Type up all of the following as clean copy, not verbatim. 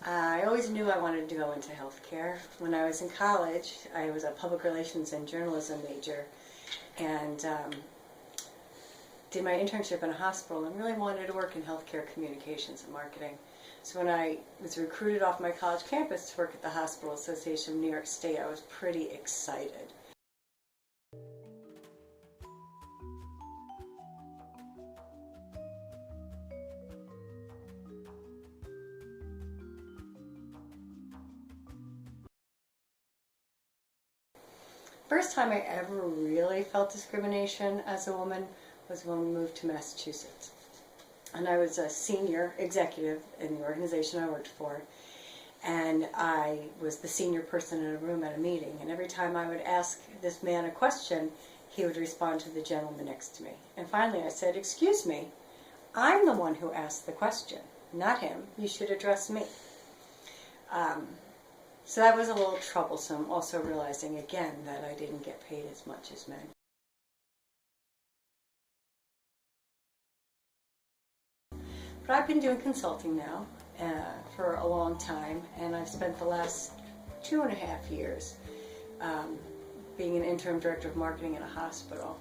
I always knew I wanted to go into healthcare. When I was in college, I was a public relations and journalism major, and did my internship in a hospital and really wanted to work in healthcare communications and marketing. So when I was recruited off my college campus to work at the Hospital Association of New York State, I was pretty excited. First time I ever really felt discrimination as a woman was when we moved to Massachusetts. And I was a senior executive in the organization I worked for, and I was the senior person in a room at a meeting, and every time I would ask this man a question, he would respond to the gentleman next to me. And finally I said, "Excuse me, I'm the one who asked the question, not him. You should address me." So that was a little troublesome, also realizing again that I didn't get paid as much as men. But I've been doing consulting now for a long time, and I've spent the last 2.5 years being an interim director of marketing in a hospital.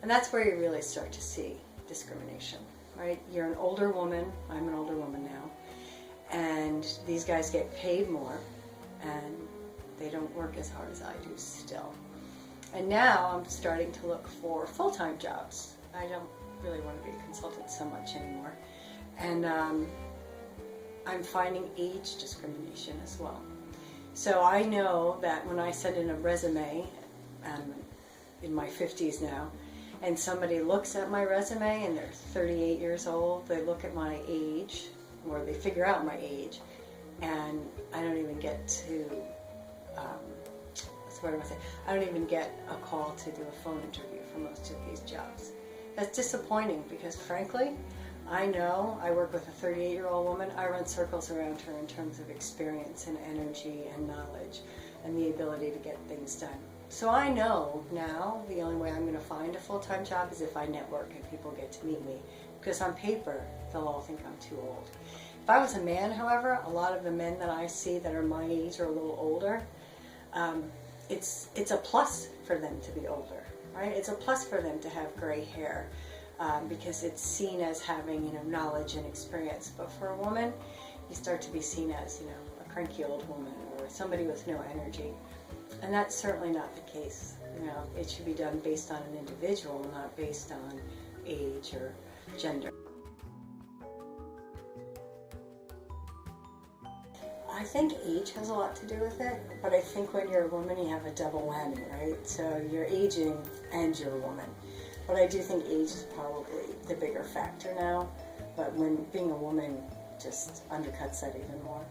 And that's where you really start to see discrimination, right? You're an older woman, I'm an older woman now, and these guys get paid more, and they don't work as hard as I do still. And now I'm starting to look for full-time jobs. I don't really want to be a consultant so much anymore. And I'm finding age discrimination as well. So I know that when I send in a resume, I'm in my 50s now, and somebody looks at my resume and they're 38 years old, they look at my age, or they figure out my age, and I don't even get to, I don't even get a call to do a phone interview for most of these jobs. That's disappointing because frankly, I know I work with a 38-year-old woman. I run circles around her in terms of experience and energy and knowledge and the ability to get things done. So I know now the only way I'm going to find a full-time job is if I network and people get to meet me, because on paper they'll all think I'm too old. If I was a man, however, a lot of the men that I see that are my age or a little older, it's a plus for them to be older, right? It's a plus for them to have gray hair because it's seen as having, knowledge and experience. But for a woman, you start to be seen as, a cranky old woman or somebody with no energy. And that's certainly not the case. It should be done based on an individual, not based on age or gender. I think age has a lot to do with it, but I think when you're a woman, you have a double whammy, right? So you're aging and you're a woman. But I do think age is probably the bigger factor now, but when being a woman just undercuts that even more.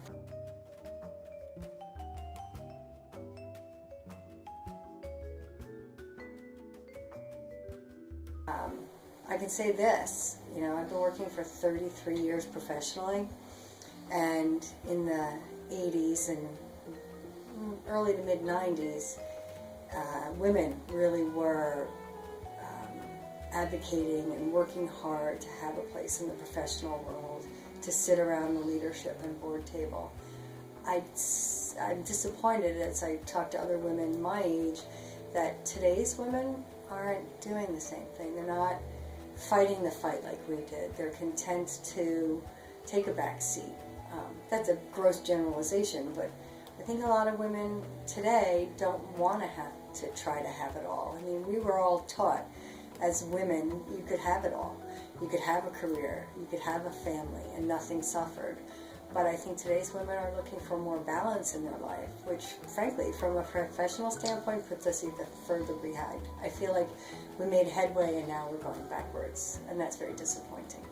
I can say this, I've been working for 33 years professionally, and in the 80s and early to mid 90s, women really were advocating and working hard to have a place in the professional world, to sit around the leadership and board table. I'm disappointed as I talk to other women my age that today's women aren't doing the same thing. They're not fighting the fight like we did. They're content to take a back seat. That's a gross generalization, but I think a lot of women today don't want to have to try to have it all. I mean, we were all taught as women you could have it all. You could have a career, you could have a family, and nothing suffered. But I think today's women are looking for more balance in their life, which, frankly, from a professional standpoint, puts us even further behind. I feel like we made headway and now we're going backwards, and that's very disappointing.